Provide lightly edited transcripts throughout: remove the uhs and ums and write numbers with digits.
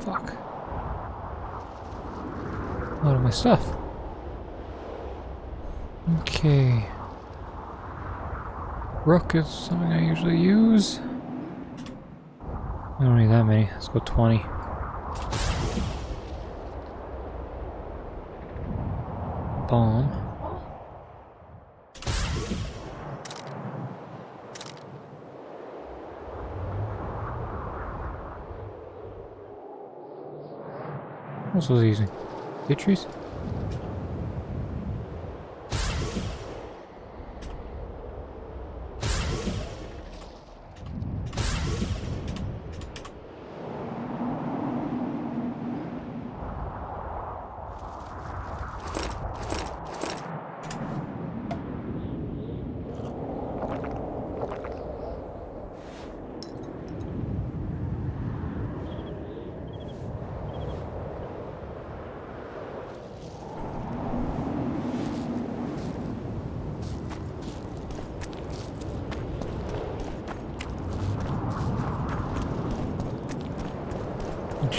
fuck. A lot of my stuff. Okay. Rook is something I usually use. I don't need that many. Let's go 20. Bomb. What was he using? Beatrice?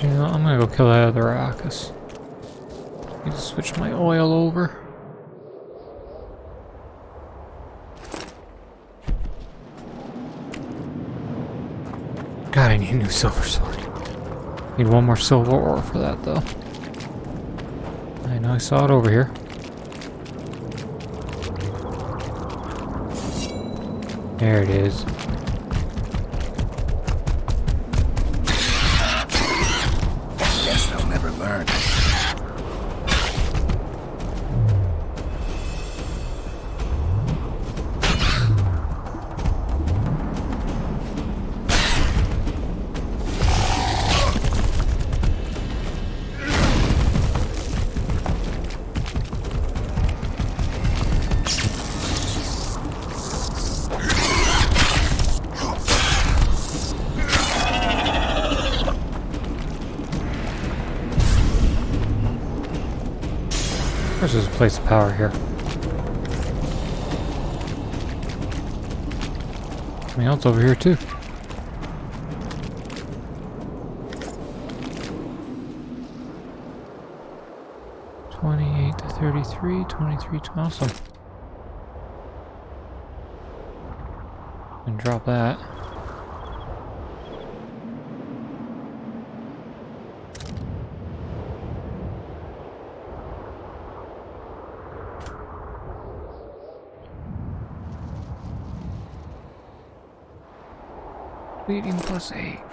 You know, I'm gonna go kill that other Arrakis. Need to switch my oil over. God, I need a new silver sword. Need one more silver ore for that, though. I know I saw it over here. There it is. Learn. There's a place of power here. Something else over here too. To 33, 23, awesome. And drop that. Bleeding +8.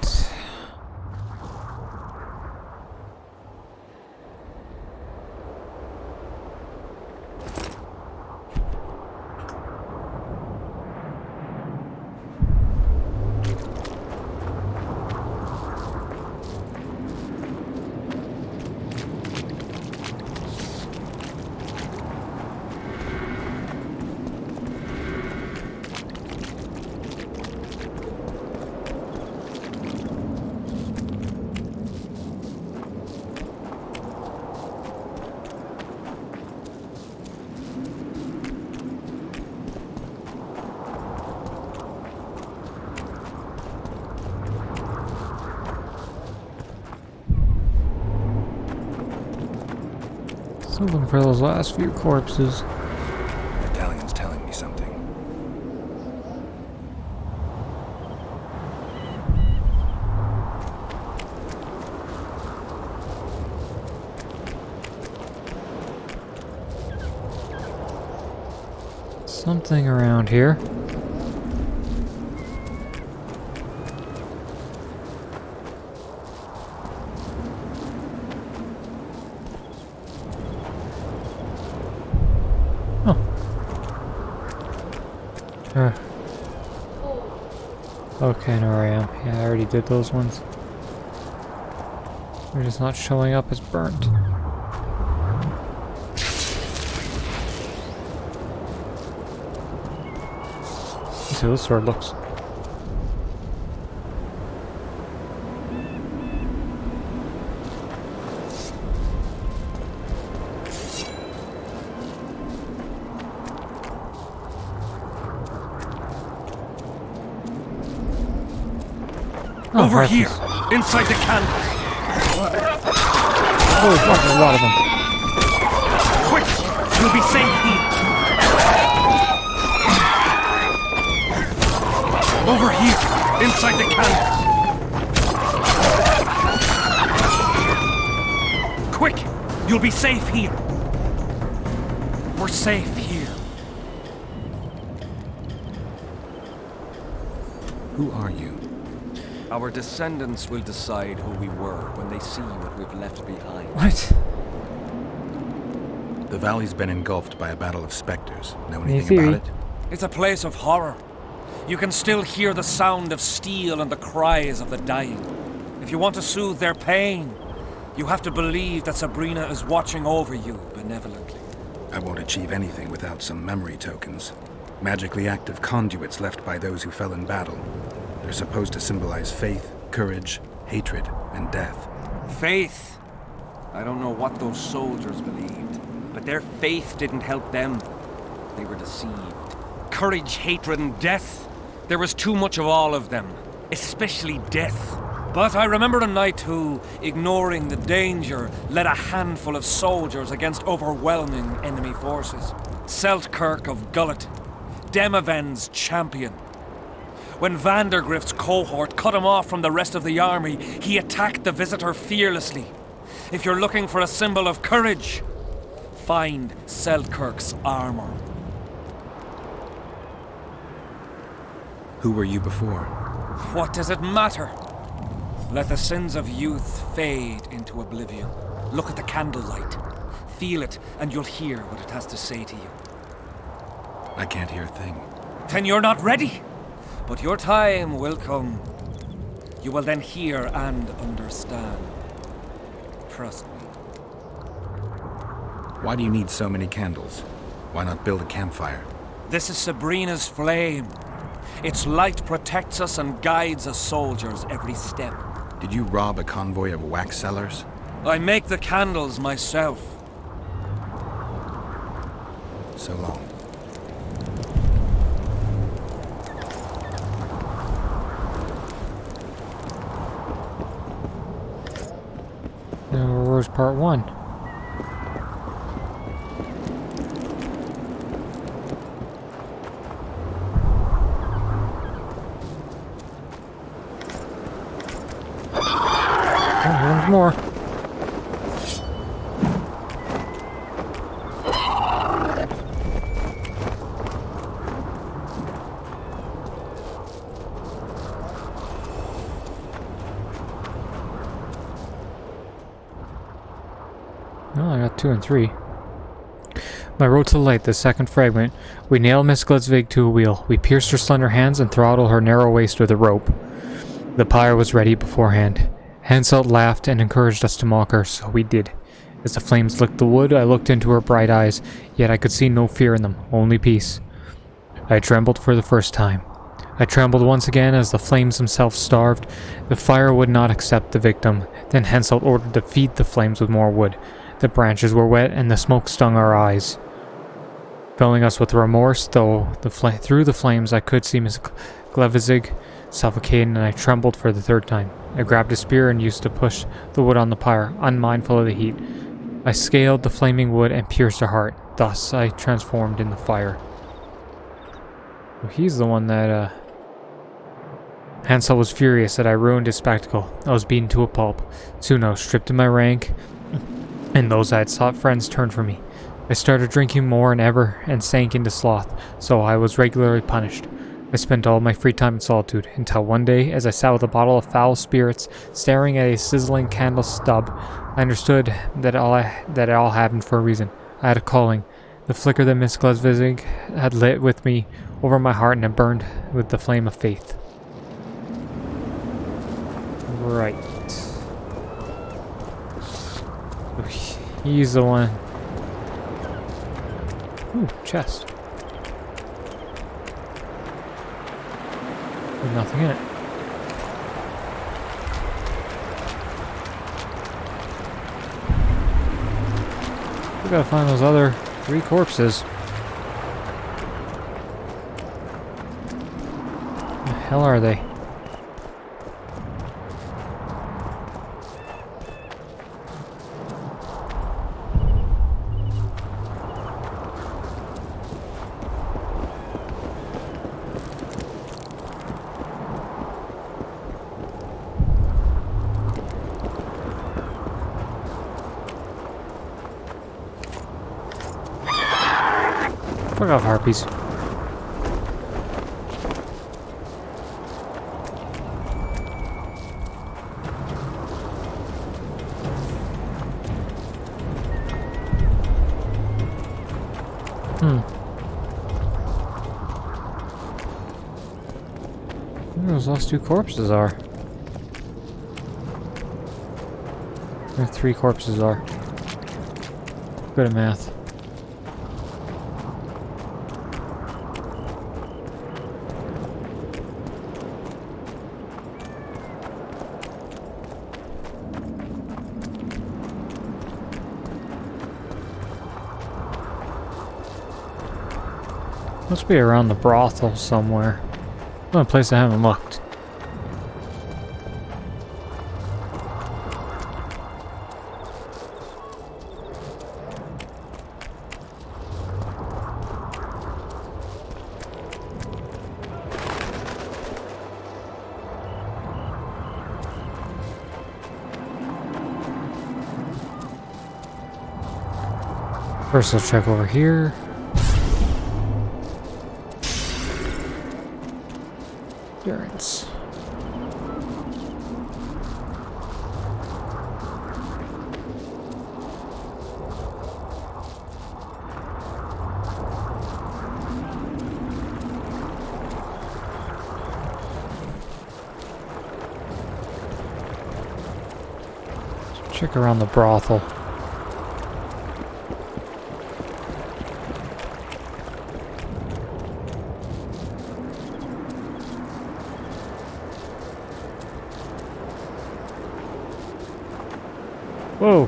Still looking for those last few corpses. Medallion's telling me something. Something around here. Okay, I know where I am. Yeah, I already did those ones. They're just not showing up as burnt. Let's see how this sword looks. Over here, inside the candle. Holy fuck, there's a lot of them. Quick! You'll be safe here! Over here! Inside the candles! Quick! You'll be safe here! We're safe here. Who are you? Our descendants will decide who we were when they see what we've left behind. What? The valley's been engulfed by a battle of specters. Know Any anything theory? about it? It's a place of horror. You can still hear the sound of steel and the cries of the dying. If you want to soothe their pain, you have to believe that Sabrina is watching over you benevolently. I won't achieve anything without some memory tokens. Magically active conduits left by those who fell in battle. They're supposed to symbolize faith, courage, hatred, and death. Faith. I don't know what those soldiers believed, but their faith didn't help them. They were deceived. Courage, hatred, and death. There was too much of all of them, especially death. But I remember a knight who, ignoring the danger, led a handful of soldiers against overwhelming enemy forces. Seltkirk of Gullet, Demaven's champion. When Vandergrift's cohort cut him off from the rest of the army, he attacked the visitor fearlessly. If you're looking for a symbol of courage, find Seltkirk's armor. Who were you before? What does it matter? Let the sins of youth fade into oblivion. Look at the candlelight. Feel it, and you'll hear what it has to say to you. I can't hear a thing. Then you're not ready. But your time will come. You will then hear and understand. Trust me. Why do you need so many candles? Why not build a campfire? This is Sabrina's flame. Its light protects us and guides us soldiers every step. Did you rob a convoy of wax sellers? I make the candles myself. So long. Where's part 1? Oh, here's more. Oh, I got 2 and 3. My road to the light, the second fragment. We nail Miss Gludsvig to a wheel. We pierced her slender hands and throttle her narrow waist with a rope. The pyre was ready beforehand. Hansel laughed and encouraged us to mock her, so we did. As the flames licked the wood, I looked into her bright eyes, yet I could see no fear in them, only peace. I trembled for the first time. I trembled once again as the flames themselves starved. The fire would not accept the victim. Then Hansel ordered to feed the flames with more wood. The branches were wet and the smoke stung our eyes, filling us with remorse. Though through the flames I could see Miss Glevezig suffocating, and I trembled for the third time. I grabbed a spear and used to push the wood on the pyre, unmindful of the heat. I scaled the flaming wood and pierced her heart. Thus I transformed in the fire. Well, he's the one that, Hansel was furious that I ruined his spectacle. I was beaten to a pulp. Soon I was stripped of my rank, and those I had sought friends turned from me. I started drinking more than ever and sank into sloth, so I was regularly punished. I spent all my free time in solitude, until one day, as I sat with a bottle of foul spirits, staring at a sizzling candle stub, I understood that it all happened for a reason. I had a calling. The flicker that Miss Glevezig had lit with me over my heart, and it burned with the flame of faith. Right. He's the one. Ooh, chest. There's nothing in it. We gotta find those other 3 corpses. Where the hell are they? Fuck off, harpies. Where those last two corpses are? Where 3 corpses are. Good at math. Must be around the brothel somewhere. One place I haven't looked. First, I'll check over here. Endurance. Check around the brothel. Whoa.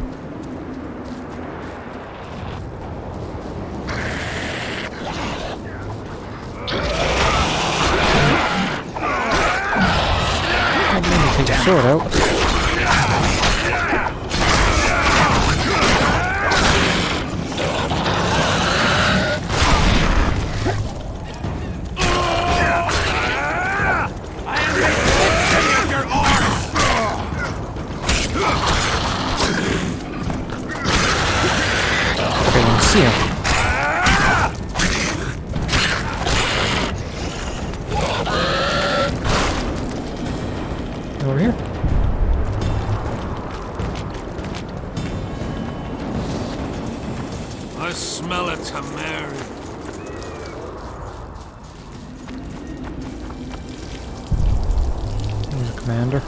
I'm gonna take the sword out. See him. Over here. I smell a tamari. There's the commander.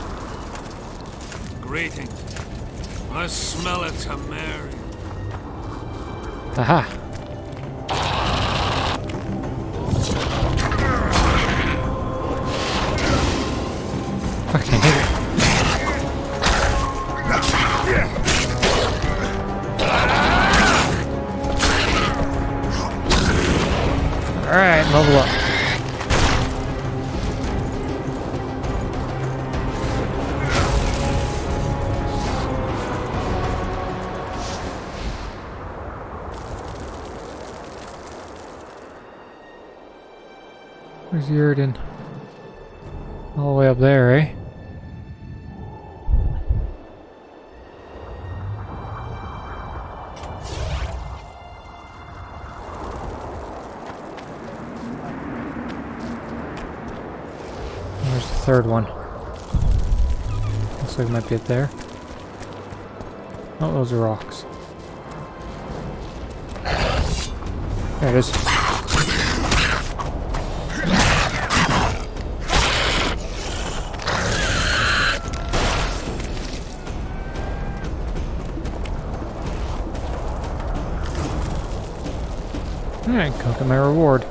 Greetings. I smell a tamari. Aha! Okay, hit it. Alright, level up. Where's Yurden? All the way up there, eh? Where's the third one? Looks like it might be up there. Oh, those are rocks. There it is. Alright, go get my reward.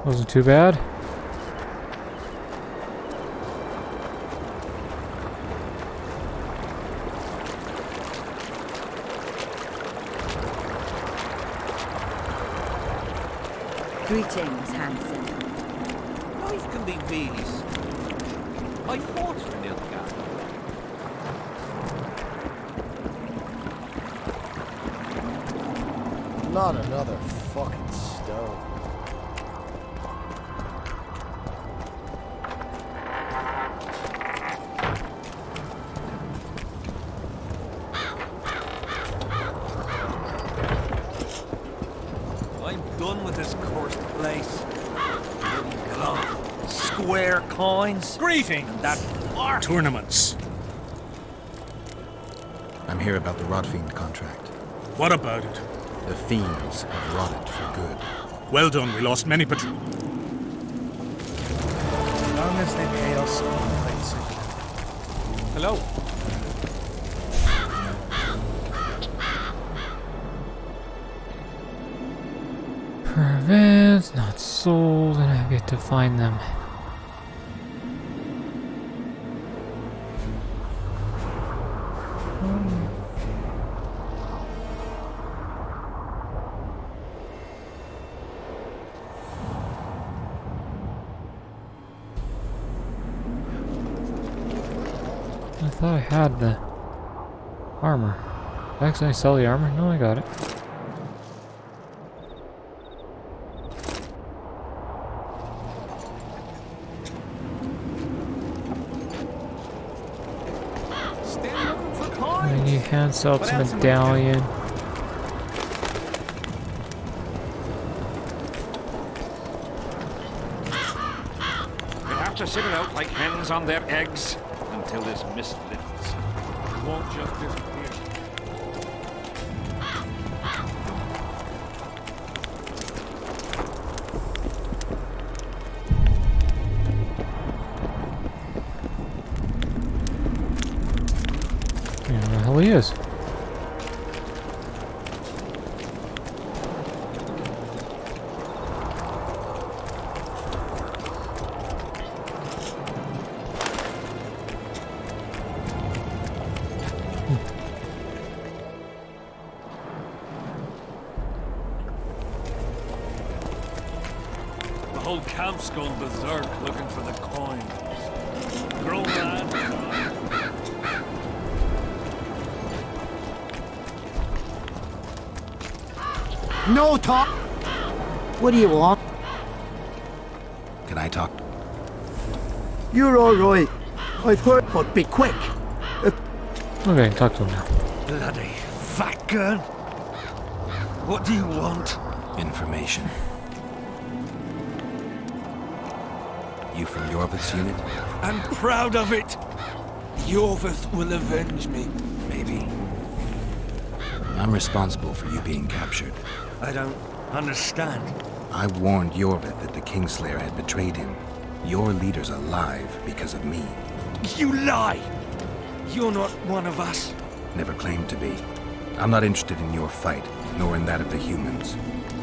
Wasn't too bad. Greetings, Hanson. Life can be really strange. I fought for Nilfgaard. Not another fucking stone. I'm done with this cursed place. Bloody cloth, square coins, Greetings. and that fart. Tournaments. I'm here about the Rotfiend contract. What about it? The fiends have rotted for good. Well done, we lost many As long as they pay us, I'd say. Hello. Prevents, not sold, and I get to find them. I thought I had the armor. Did I accidentally sell the armor? No, I got it. Still looking for I coins. need hand salt What to else am I medallion. We'll have to sit it out like hens on their eggs until this mist lifts. It won't just disappear. Where the hell he is? The whole camp's gone berserk looking for the coins. Grown man. No talk! What do you want? Can I talk? You're alright. I've heard, but be quick. Okay, talk to him now. Bloody fat girl. What do you want? Information. You from Yorvith's unit? I'm proud of it. Yorvith will avenge me. Maybe. I'm responsible for you being captured. I don't understand. I warned Yorvith that the Kingslayer had betrayed him. Your leader's alive because of me. You lie! You're not one of us. Never claimed to be. I'm not interested in your fight, nor in that of the humans.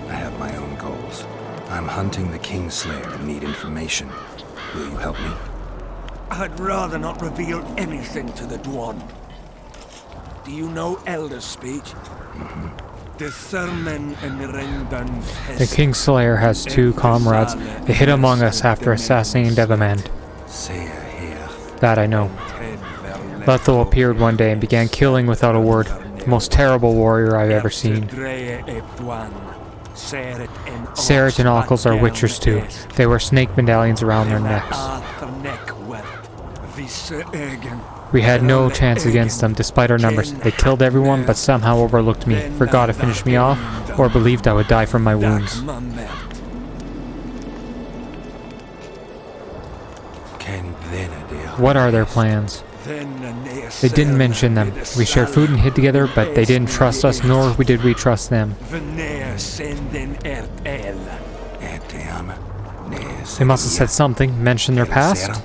I have my own goals. I'm hunting the Kingslayer and need information. Will you help me? I'd rather not reveal anything to the Dwan. Do you know Elder speech? The Thurmen and Rendans The Kingslayer has two comrades. They hid among us after assassinating Devamand. Say here. That I know. Lethal appeared one day and began killing without a word. The most terrible warrior I've ever seen. Seret and Ockles are witchers too. They wear snake medallions around their necks. We had no chance against them, despite our numbers. They killed everyone, but somehow overlooked me, forgot to finish me off, or believed I would die from my wounds. What are their plans? They didn't mention them. We shared food and hid together, but they didn't trust us, nor did we trust them. They must have said something, mentioned their past.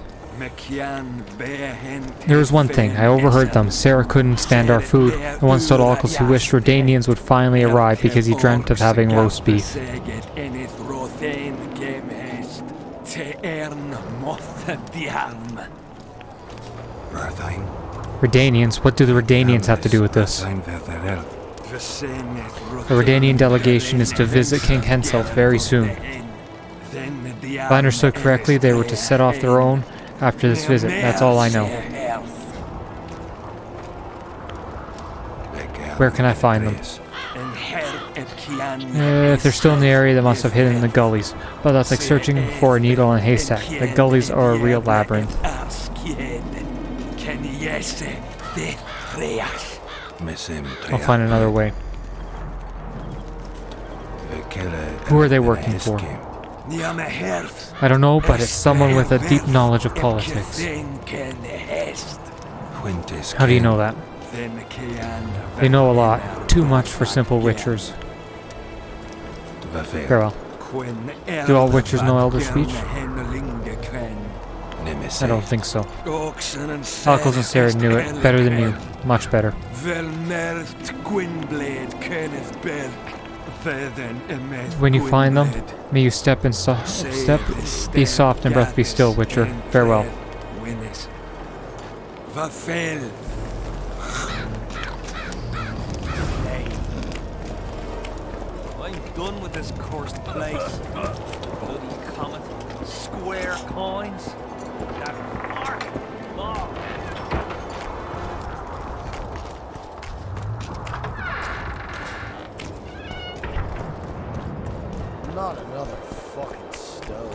There was one thing, I overheard them. Sarah couldn't stand our food, and once told Ockles he wished Redanians would finally arrive because he dreamt of having roast beef. Redanians? What do the Redanians have to do with this? The Redanian delegation is to visit King Henselt very soon. If I understood correctly, they were to set off their own after this visit. That's all I know. Where can I find them? If they're still in the area, they must have hidden in the gullies. But that's like searching for a needle in a haystack. The gullies are a real labyrinth. I'll find another way. Who are they working for? I don't know, but it's someone with a deep knowledge of politics. How do you know that? They know a lot. Too much for simple witchers. Farewell. Do all witchers know Elder Speech? I don't think so. Alcos and Sarah knew it better than you. Much better. When you find them, may you step be soft and breath be still, Witcher. Farewell. I'm done with this cursed place. Bloody comet, square coins, that arc ball. Not another fucking stove.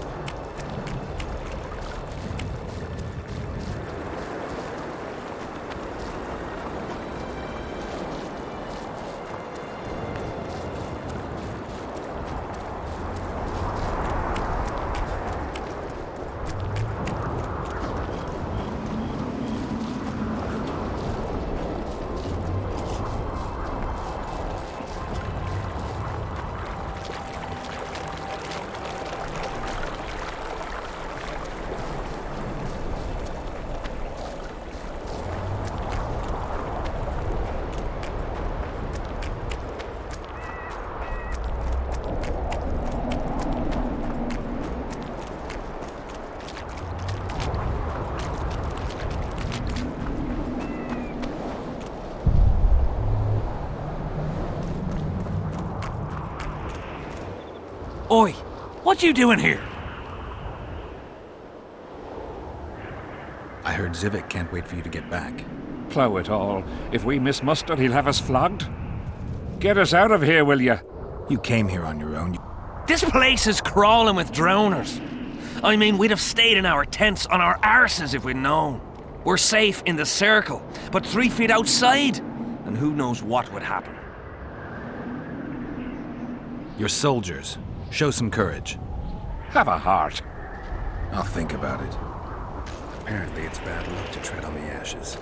Oi, what you doing here? I heard Zivik can't wait for you to get back. Plough it all. If we miss muster, he'll have us flogged. Get us out of here, will you? You came here on your own. This place is crawling with drowners. I mean, we'd have stayed in our tents on our arses if we'd known. We're safe in the circle, but 3 feet outside, and who knows what would happen. You're soldiers. Show some courage. Have a heart. I'll think about it. Apparently it's bad luck to tread on the ashes.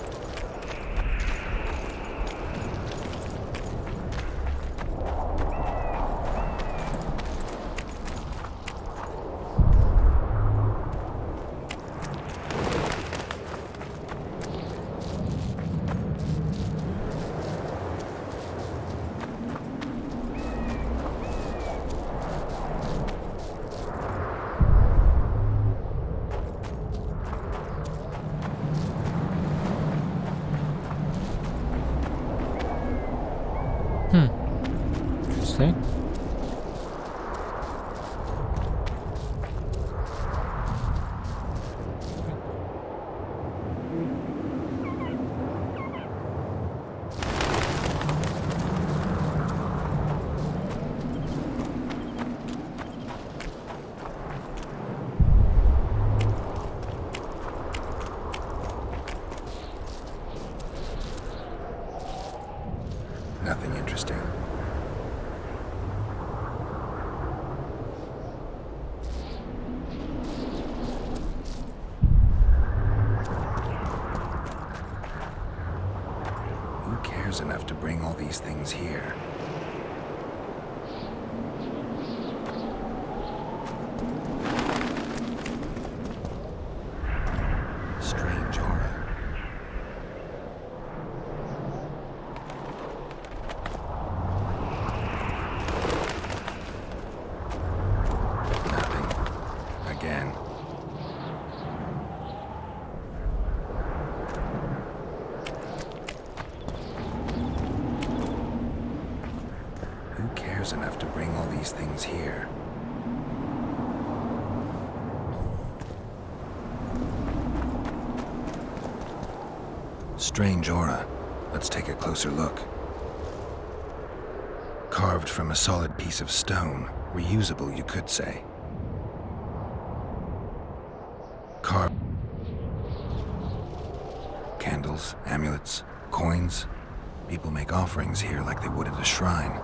Interesting. Nothing interesting. Who cares enough to bring all these things here? Strange aura. Again. Who cares enough to bring all these things here? Strange aura. Let's take a closer look. Carved from a solid piece of stone. Reusable, you could say. Candles, amulets, coins. People make offerings here like they would at a shrine.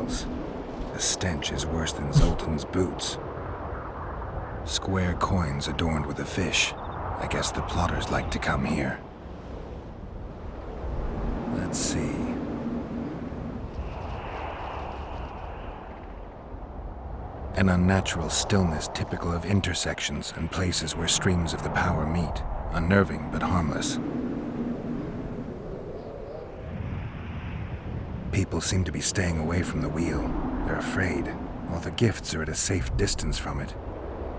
candles. The stench is worse than Zoltan's boots. Square coins adorned with a fish. I guess the plotters like to come here. Let's see. An unnatural stillness typical of intersections and places where streams of the power meet. Unnerving but harmless. People seem to be staying away from the wheel. They're afraid. All the gifts are at a safe distance from it.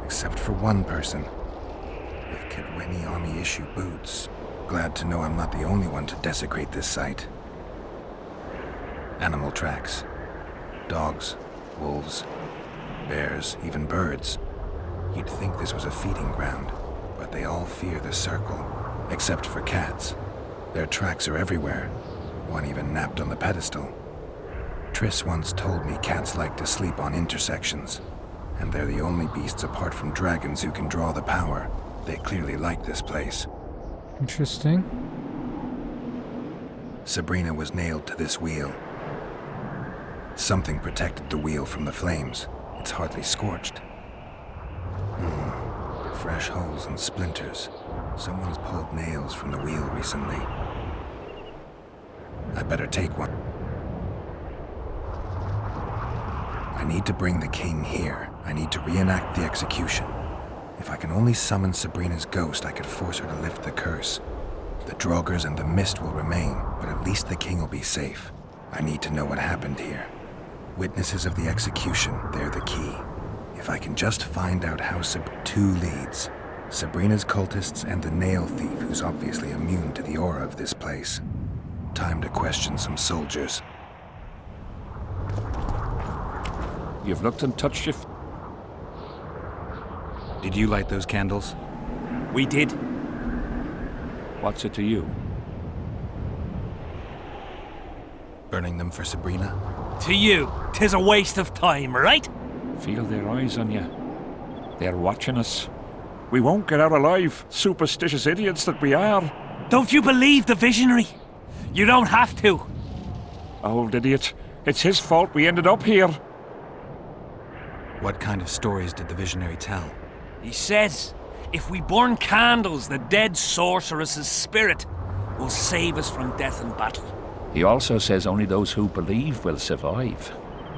Except for one person. With Kedweni Army issue boots. Glad to know I'm not the only one to desecrate this site. Animal tracks. Dogs, wolves, bears, even birds. You'd think this was a feeding ground, but they all fear the circle, except for cats. Their tracks are everywhere. One even napped on the pedestal. Triss once told me cats like to sleep on intersections, and they're the only beasts apart from dragons who can draw the power. They clearly like this place. Interesting. Sabrina was nailed to this wheel. Something protected the wheel from the flames. It's hardly scorched. Fresh holes and splinters. Someone's pulled nails from the wheel recently. I better take one. I need to bring the king here. I need to reenact the execution. If I can only summon Sabrina's ghost, I could force her to lift the curse. The Draugrs and the mist will remain, but at least the king will be safe. I need to know what happened here. Witnesses of the execution, they're the key. If I can just find out how two leads. Sabrina's cultists and the nail thief who's obviously immune to the aura of this place. Time to question some soldiers. You've looked and touched your... Did you light those candles? We did. What's it to you? Burning them for Sabrina? To you, 'tis a waste of time, right? Feel their eyes on you. They're watching us. We won't get out alive, superstitious idiots that we are. Don't you believe the visionary? You don't have to. Old idiot. It's his fault we ended up here. What kind of stories did the visionary tell? He says, if we burn candles, the dead sorceress's spirit will save us from death and battle. He also says only those who believe will survive.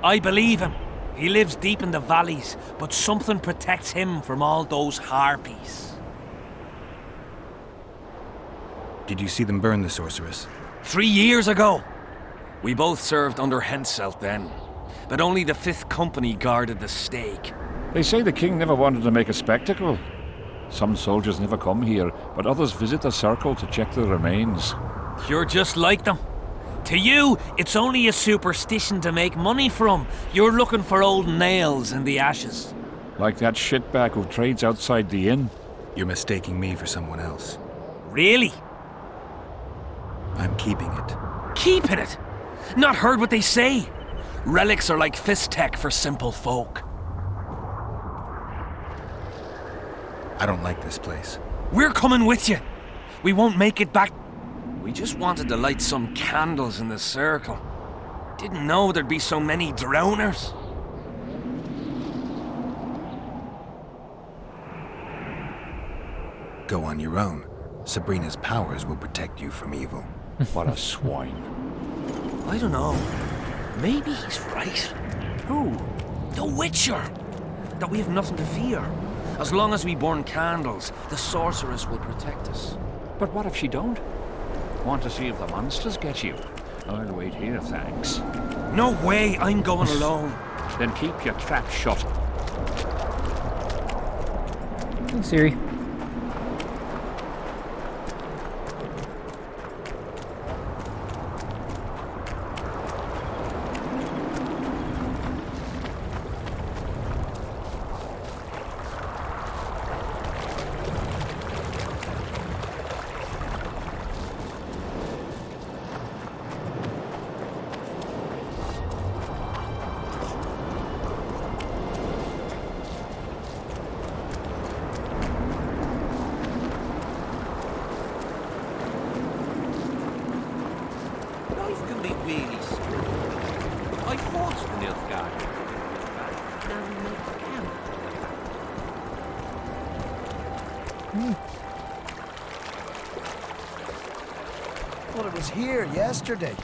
I believe him. He lives deep in the valleys, but something protects him from all those harpies. Did you see them burn the sorceress? 3 years ago. We both served under Henselt then, but only the 5th Company guarded the stake. They say the king never wanted to make a spectacle. Some soldiers never come here, but others visit the circle to check the remains. You're just like them. To you, it's only a superstition to make money from. You're looking for old nails in the ashes. Like that shitbag who trades outside the inn. You're mistaking me for someone else. Really? I'm keeping it. Keeping it? Not heard what they say? Relics are like fist tech for simple folk. I don't like this place. We're coming with you. We won't make it back. We just wanted to light some candles in the circle. Didn't know there'd be so many drowners. Go on your own. Sabrina's powers will protect you from evil. What a swine. I don't know. Maybe he's right. Who? The Witcher! That we have nothing to fear. As long as we burn candles, the sorceress will protect us. But what if she don't? Want to see if the monsters get you? I'll wait here, thanks. No way, I'm going alone. Then keep your trap shut. Hey, Siri. Thought it was here yesterday.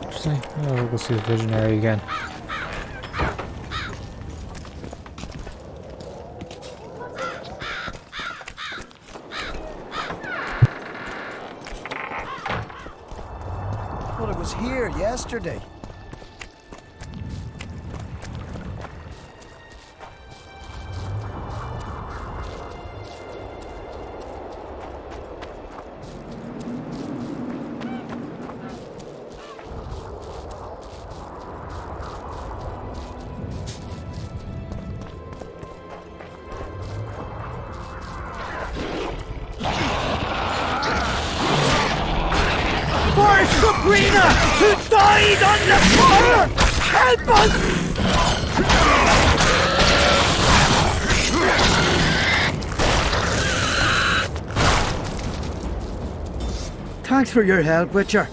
Interesting. Oh, we'll go see the visionary again. Thought it was here yesterday. For Sabrina, who died on the fire! Help us! Thanks for your help, Witcher.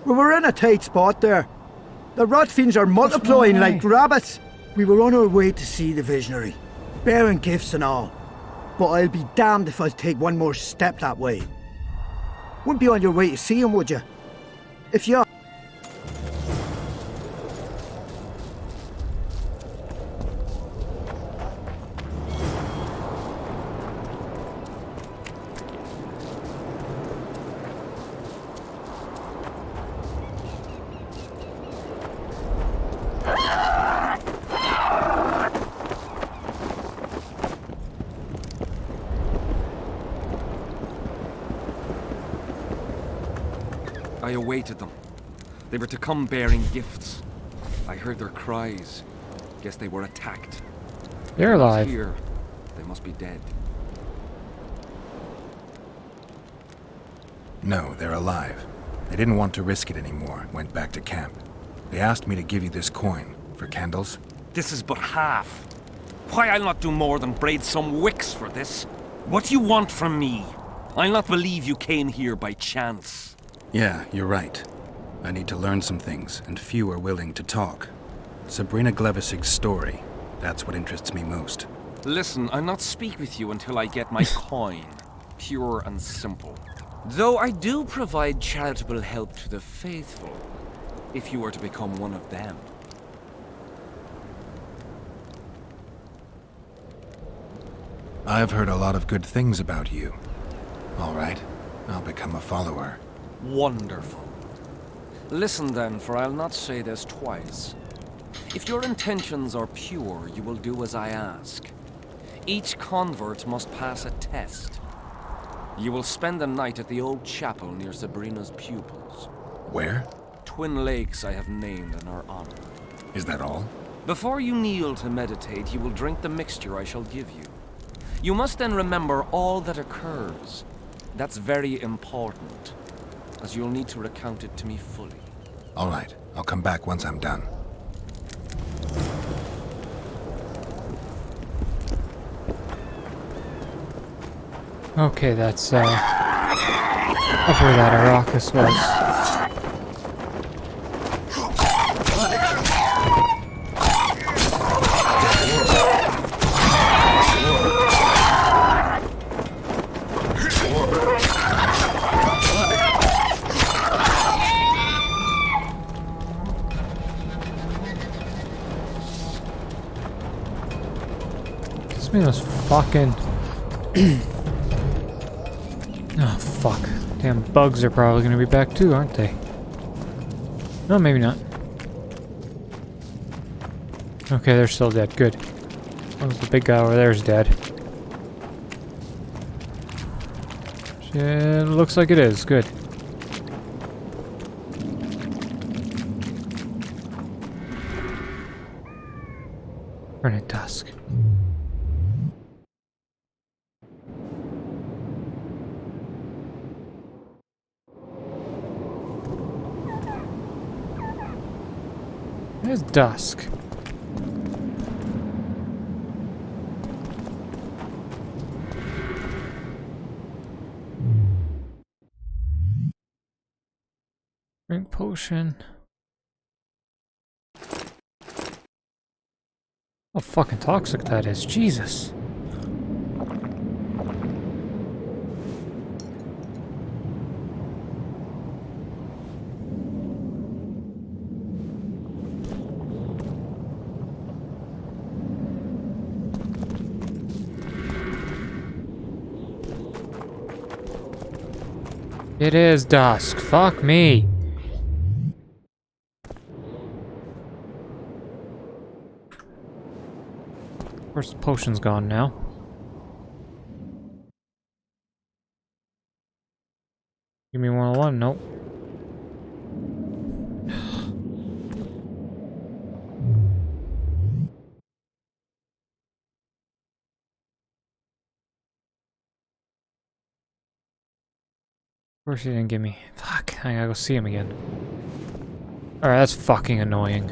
We were in a tight spot there. The rot fiends are multiplying like rabbits. We were on our way to see the visionary, bearing gifts and all. But I'll be damned if I'll take one more step that way. Wouldn't be on your way to see him, would you? If you are. I awaited them. They were to come bearing gifts. I heard their cries. Guess they were attacked. They're alive. Here, they must be dead. No, they're alive. They didn't want to risk it anymore, went back to camp. They asked me to give you this coin for candles. This is but half. Why, I'll not do more than braid some wicks for this. What do you want from me? I'll not believe you came here by chance. Yeah, you're right. I need to learn some things, and few are willing to talk. Sabrina Glevisig's story, that's what interests me most. Listen, I'll not speak with you until I get my coin. Pure and simple. Though I do provide charitable help to the faithful, if you were to become one of them. I've heard a lot of good things about you. All right, I'll become a follower. Wonderful. Listen then, for I'll not say this twice. If your intentions are pure, you will do as I ask. Each convert must pass a test. You will spend the night at the old chapel near Sabrina's pupils. Where? Twin lakes I have named in her honor. Is that all? Before you kneel to meditate, you will drink the mixture I shall give you. You must then remember all that occurs. That's very important, as you'll need to recount it to me fully. All right, I'll come back once I'm done. Okay, that's up where that Arrakis was. This man was fucking. Oh, fuck. Damn bugs are probably gonna be back too, aren't they? No, maybe not. Okay, they're still dead. Good. As long as the big guy over there is dead. Shit, looks like it is. Good. Burn at dusk. There's dusk. Drink potion. How fucking toxic that is. Jesus. It is dusk. Fuck me. Of course, the potion's gone now. Give me 101. Nope. Of course he didn't give me. Fuck, I gotta go see him again. Alright, that's fucking annoying.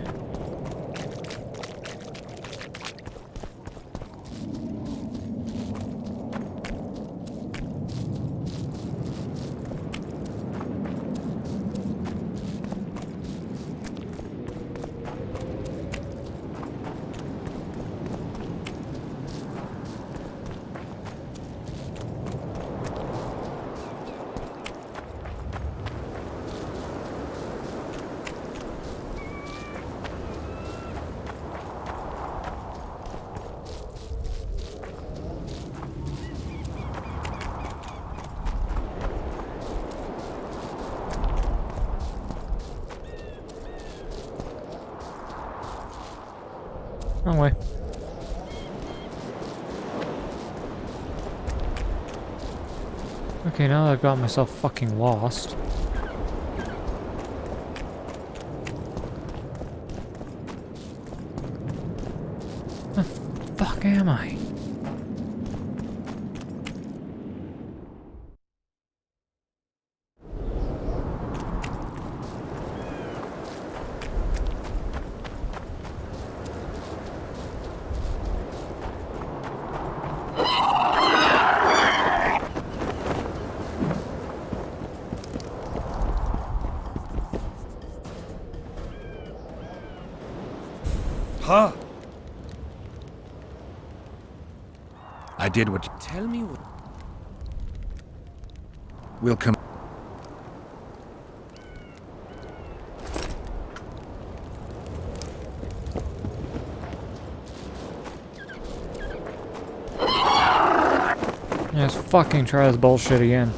Wrong way. Okay, now that I've got myself fucking lost. Where the fuck am I? Huh? I did what. Tell me what. We'll come. Yeah, let's fucking try this bullshit again.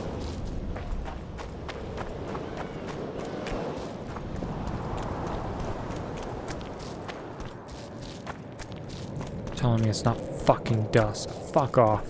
Telling me it's not fucking dusk. Fuck off.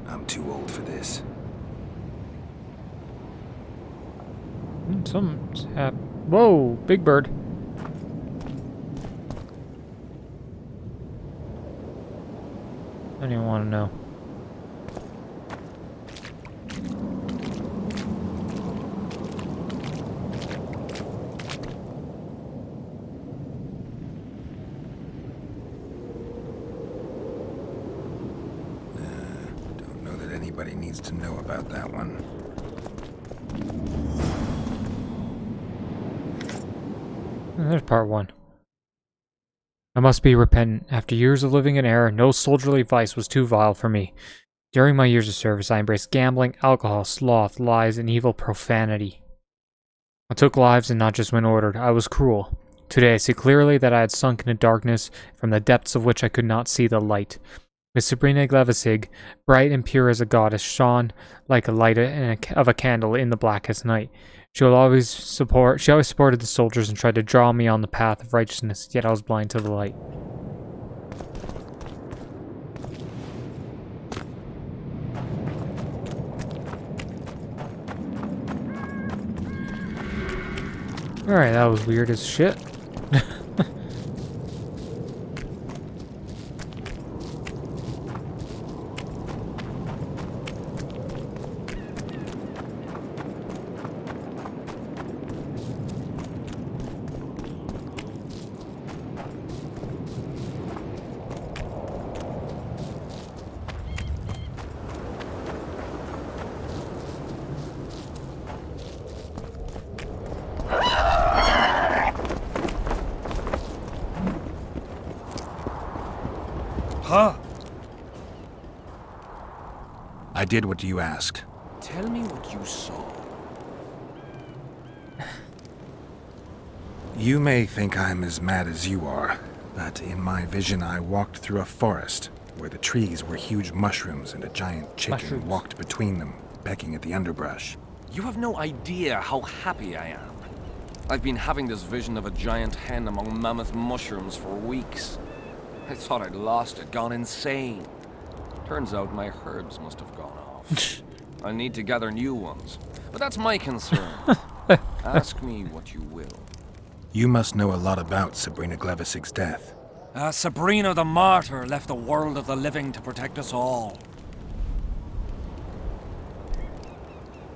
I'm too old for this. Something's Whoa, big bird. I don't even want to know. Don't know that anybody needs to know about that one. There's part one. I must be repentant. After years of living in error, no soldierly vice was too vile for me. During my years of service, I embraced gambling, alcohol, sloth, lies, and evil profanity. I took lives and not just when ordered. I was cruel. Today I see clearly that I had sunk into darkness, from the depths of which I could not see the light. With Sabrina Glevissig, bright and pure as a goddess, shone like a light of a candle in the blackest night. She always supported the soldiers and tried to draw me on the path of righteousness, yet I was blind to the light. Alright, that was weird as shit. Huh? I did what you asked. Tell me what you saw. You may think I'm as mad as you are, but in my vision I walked through a forest where the trees were huge mushrooms and a giant chicken walked between them, pecking at the underbrush. You have no idea how happy I am. I've been having this vision of a giant hen among mammoth mushrooms for weeks. I thought I'd lost it, gone insane. Turns out my herbs must have gone off. I need to gather new ones. But that's my concern. Ask me what you will. You must know a lot about Sabrina Glevissig's death. Sabrina the Martyr left the world of the living to protect us all.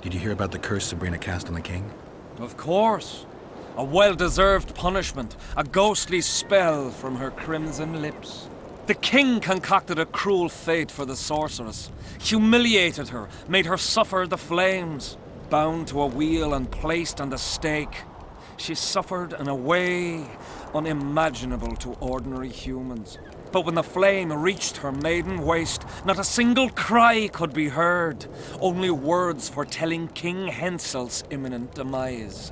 Did you hear about the curse Sabrina cast on the king? Of course. A well-deserved punishment, a ghostly spell from her crimson lips. The king concocted a cruel fate for the sorceress, humiliated her, made her suffer the flames. Bound to a wheel and placed on the stake, she suffered in a way unimaginable to ordinary humans. But when the flame reached her maiden waist, not a single cry could be heard, only words foretelling King Hensel's imminent demise.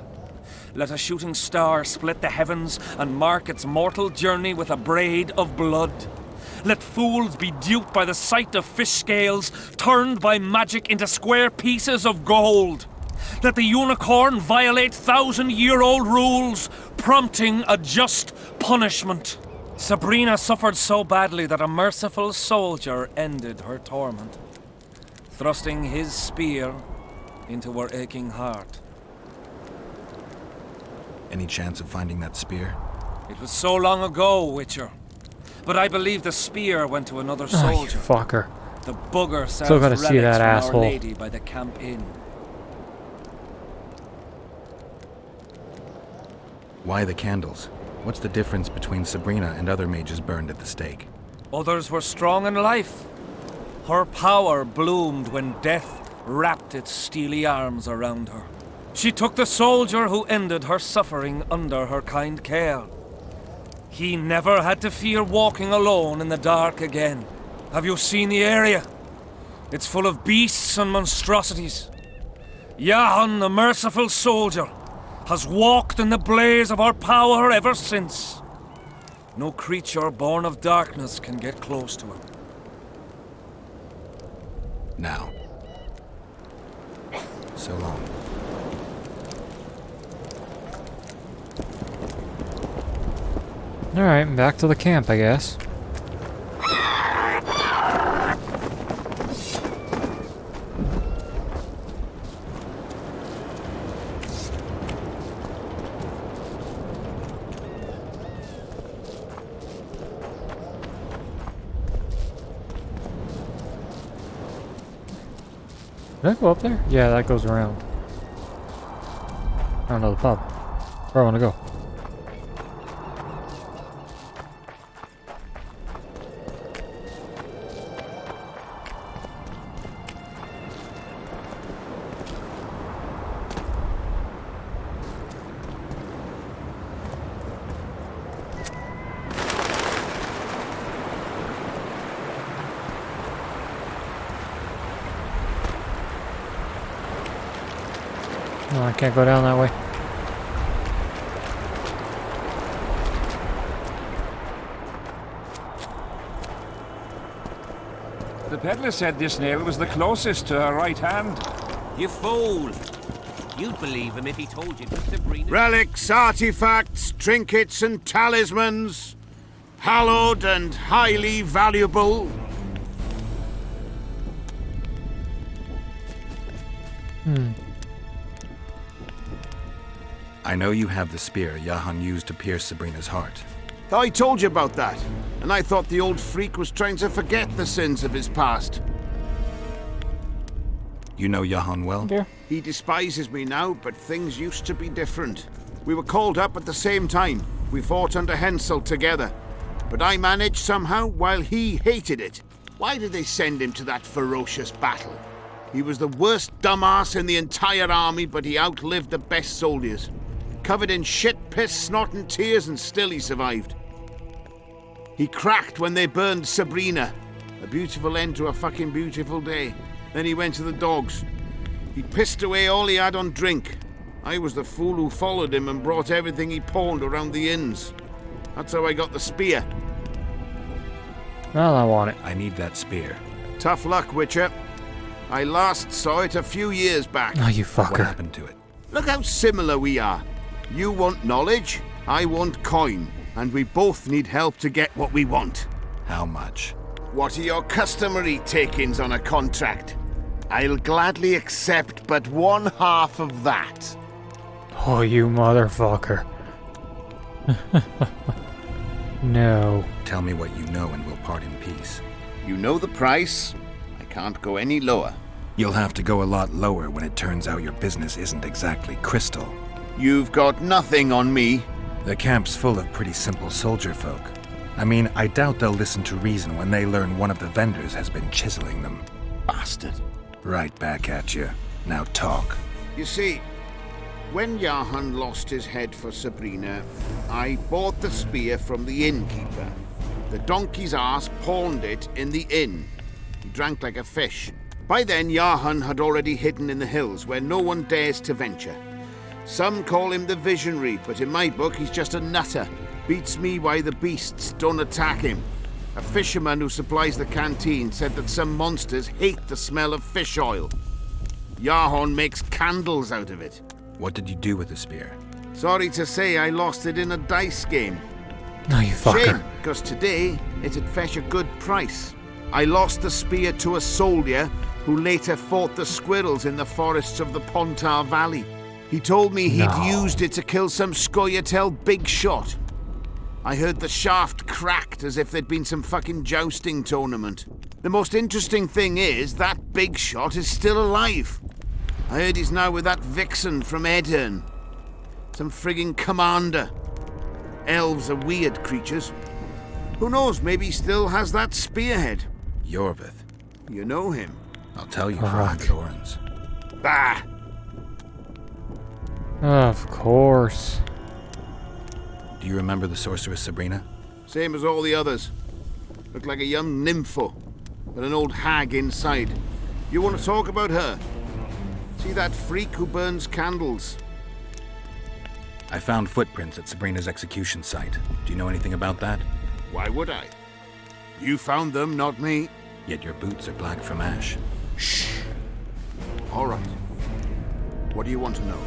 Let a shooting star split the heavens and mark its mortal journey with a braid of blood. Let fools be duped by the sight of fish scales, turned by magic into square pieces of gold. Let the unicorn violate 1,000-year-old rules, prompting a just punishment. Sabrina suffered so badly that a merciful soldier ended her torment, thrusting his spear into her aching heart. Any chance of finding that spear? It was so long ago, Witcher. But I believe the spear went to another soldier. Oh, you fucker. The bugger sells Still gotta relics see that from asshole. Our Lady by the Camp Inn. Why the candles? What's the difference between Sabrina and other mages burned at the stake? Others were strong in life. Her power bloomed when death wrapped its steely arms around her. She took the soldier who ended her suffering under her kind care. He never had to fear walking alone in the dark again. Have you seen the area? It's full of beasts and monstrosities. Jahan, the merciful soldier, has walked in the blaze of our power ever since. No creature born of darkness can get close to him. Now. So long. Alright, back to the camp, I guess. Did I go up there? Yeah, that goes around. I don't know the pub. Where I want to go. No, I can't go down that way. The peddler said this nail was the closest to her right hand. You fool! You'd believe him if he told you that Sabrina... Relics, artifacts, trinkets, and talismans. Hallowed and highly valuable. I know you have the spear Jahan used to pierce Sabrina's heart. I told you about that, and I thought the old freak was trying to forget the sins of his past. You know Jahan well? Yeah. He despises me now, but things used to be different. We were called up at the same time. We fought under Hensel together. But I managed somehow while he hated it. Why did they send him to that ferocious battle? He was the worst dumbass in the entire army, but he outlived the best soldiers. Covered in shit, piss, snot and tears, and still he survived. He cracked when they burned Sabrina. A beautiful end to a fucking beautiful day. Then he went to the dogs. He pissed away all he had on drink. I was the fool who followed him and brought everything he pawned around the inns. That's how I got the spear. Well, I want it. I need that spear. Tough luck, Witcher. I last saw it a few years back. Oh, you What fucker. happened to it? Look how similar we are. You want knowledge, I want coin. And we both need help to get what we want. How much? What are your customary takings on a contract? I'll gladly accept but 1/2 of that. Oh, you motherfucker. No. Tell me what you know and we'll part in peace. You know the price. I can't go any lower. You'll have to go a lot lower when it turns out your business isn't exactly crystal. You've got nothing on me. The camp's full of pretty simple soldier folk. I mean, I doubt they'll listen to reason when they learn one of the vendors has been chiseling them. Bastard. Right back at you. Now talk. You see, when Jahan lost his head for Sabrina, I bought the spear from the innkeeper. The donkey's ass pawned it in the inn. He drank like a fish. By then, Jahan had already hidden in the hills where no one dares to venture. Some call him the Visionary, but in my book he's just a nutter. Beats me why the beasts don't attack him. A fisherman who supplies the canteen said that some monsters hate the smell of fish oil. Jahan makes candles out of it. What did you do with the spear? Sorry to say I lost it in a dice game. No, you fucker. Shame, because today it'd fetch a good price. I lost the spear to a soldier who later fought the squirrels in the forests of the Pontar Valley. He told me he'd used it to kill some Scoia'tael big shot. I heard the shaft cracked as if there'd been some fucking jousting tournament. The most interesting thing is that big shot is still alive. I heard he's now with that vixen from Edirn. Some frigging commander. Elves are weird creatures. Who knows, maybe he still has that spearhead. Yorvith. You know him. I'll tell you Fuck. for Orans. Bah! Of course. Do you remember the sorceress Sabrina? Same as all the others. Looked like a young nympho, with an old hag inside. You want to talk about her? See that freak who burns candles? I found footprints at Sabrina's execution site. Do you know anything about that? Why would I? You found them, not me. Yet your boots are black from ash. Shh. All right. What do you want to know?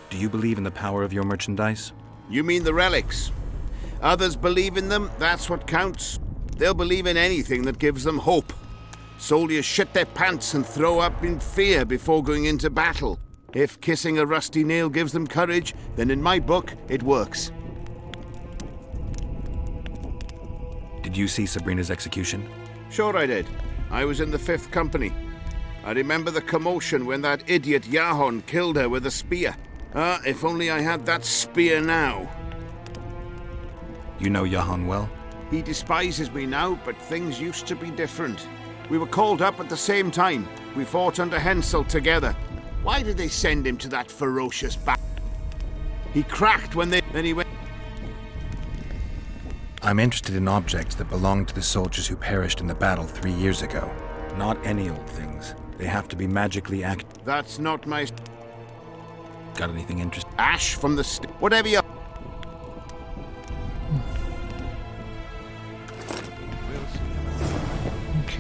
Do you believe in the power of your merchandise? You mean the relics? Others believe in them, that's what counts. They'll believe in anything that gives them hope. Soldiers shit their pants and throw up in fear before going into battle. If kissing a rusty nail gives them courage, then in my book, it works. Did you see Sabrina's execution? Sure I did. I was in the 5th Company. I remember the commotion when that idiot Jahan killed her with a spear. If only I had that spear now. You know Jahan well? He despises me now, but things used to be different. We were called up at the same time. We fought under Hensel together. Why did they send him to that ferocious battle? He cracked when then he went... I'm interested in objects that belong to the soldiers who perished in the battle 3 years ago. Not any old things. They have to be magically That's not my... Got anything interesting? Ash from the... Whatever you...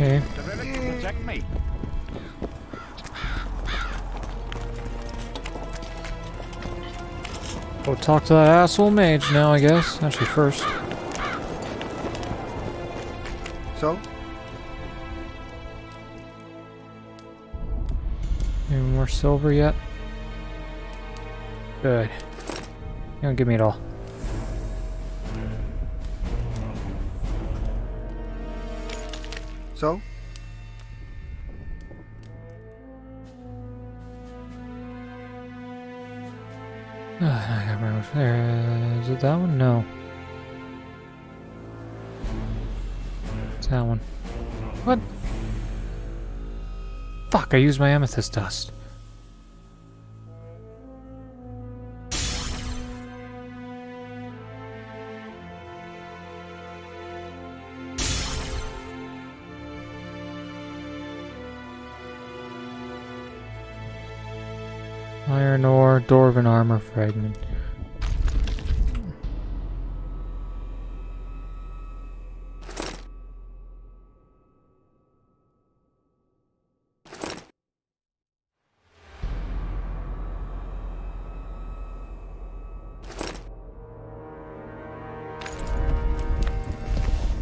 Okay. The relic to protect me. Go talk to that asshole mage now, I guess. Actually, first. So? Any more silver yet? Good. You don't give me it all. So? I got my there. Is it that one? No. It's that one. What? Fuck, I used my amethyst dust. Iron ore, dwarven armor fragment.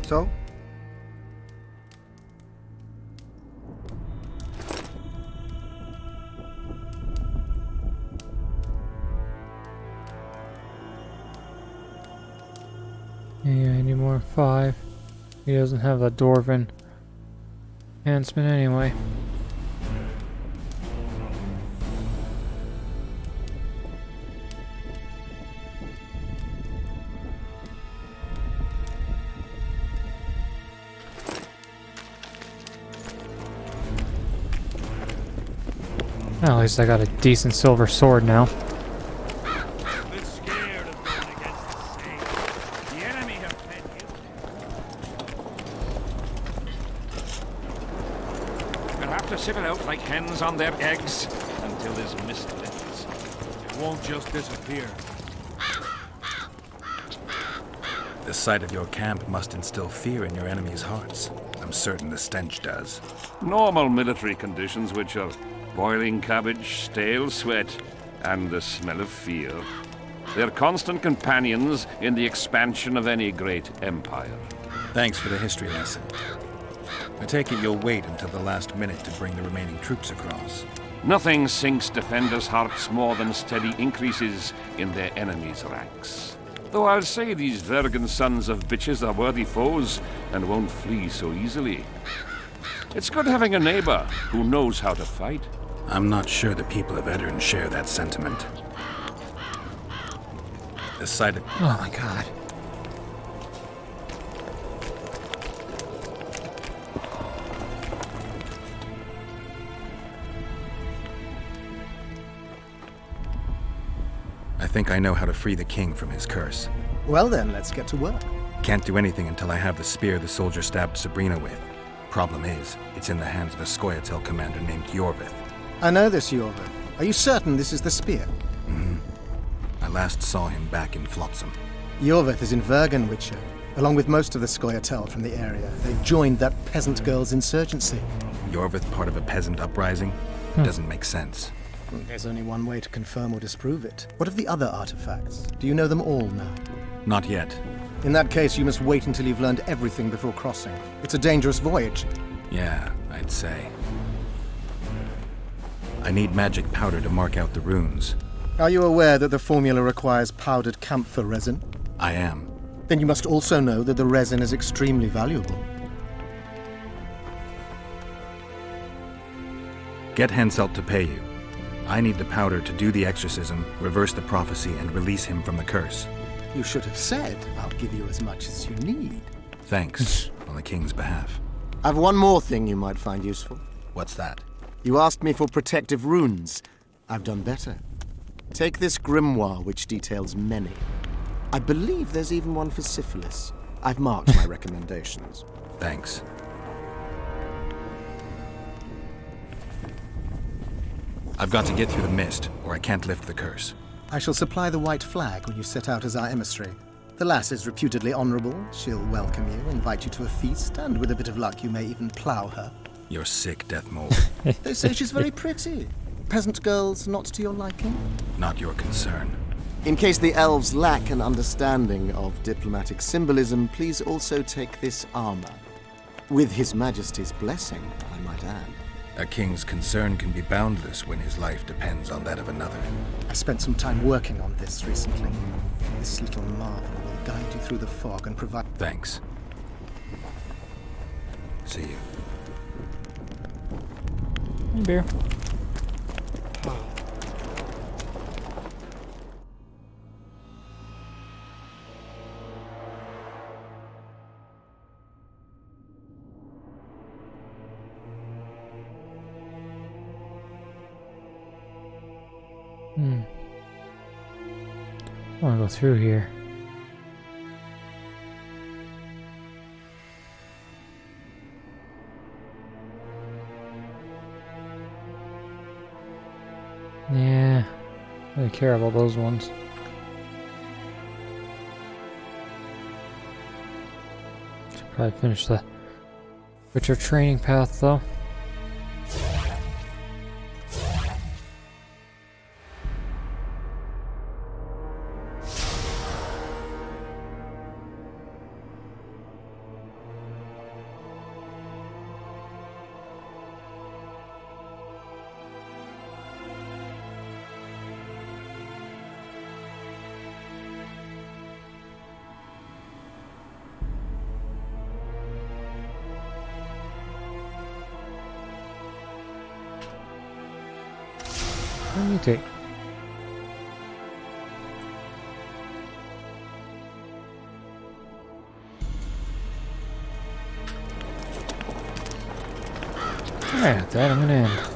So? Yeah, I need more 5. He doesn't have that dwarven enhancement anyway. Well, at least I got a decent silver sword now. Bit scared of going against the snake. The enemy have fed you. We'll have to sit it out like hens on their eggs until this mist lifts. It won't just disappear. The sight of your camp must instill fear in your enemies' hearts. I'm certain the stench does. Normal military conditions, which are boiling cabbage, stale sweat, and the smell of fear. They're constant companions in the expansion of any great empire. Thanks for the history lesson. I take it you'll wait until the last minute to bring the remaining troops across. Nothing sinks defenders' hearts more than steady increases in their enemies' ranks. Though I'll say these Vergan sons of bitches are worthy foes and won't flee so easily. It's good having a neighbor who knows how to fight. I'm not sure the people of Eddern share that sentiment. The sight of... Oh my god. I think I know how to free the king from his curse. Well then, let's get to work. Can't do anything until I have the spear the soldier stabbed Sabrina with. Problem is, it's in the hands of a Scoia'tael commander named Yorvith. I know this, Yorvith. Are you certain this is the spear? I last saw him back in Flotsam. Yorvith is in Vergan, Witcher, along with most of the Scoia'tael from the area. They've joined that peasant girl's insurgency. Yorvith part of a peasant uprising? Doesn't make sense. There's only one way to confirm or disprove it. What of the other artifacts? Do you know them all now? Not yet. In that case, you must wait until you've learned everything before crossing. It's a dangerous voyage. Yeah, I'd say. I need magic powder to mark out the runes. Are you aware that the formula requires powdered camphor resin? I am. Then you must also know that the resin is extremely valuable. Get Henselt to pay you. I need the powder to do the exorcism, reverse the prophecy, and release him from the curse. You should have said, I'll give you as much as you need. Thanks, on the king's behalf. I've one more thing you might find useful. What's that? You asked me for protective runes. I've done better. Take this grimoire, which details many. I believe there's even one for syphilis. I've marked my recommendations. Thanks. I've got to get through the mist, or I can't lift the curse. I shall supply the white flag when you set out as our emissary. The lass is reputedly honourable. She'll welcome you, invite you to a feast, and with a bit of luck, you may even plough her. You're sick, Death Mole. They say she's very pretty. Peasant girls not to your liking? Not your concern. In case the elves lack an understanding of diplomatic symbolism, please also take this armor. With His Majesty's blessing, I might add. A king's concern can be boundless when his life depends on that of another. I spent some time working on this recently. This little marvel will guide you through the fog and provide... Thanks. See you. Hey, beer. I want to go through here. Yeah, I don't really care about those ones. Should probably finish the Witcher training path though. What do you take? Alright, with that I'm gonna end.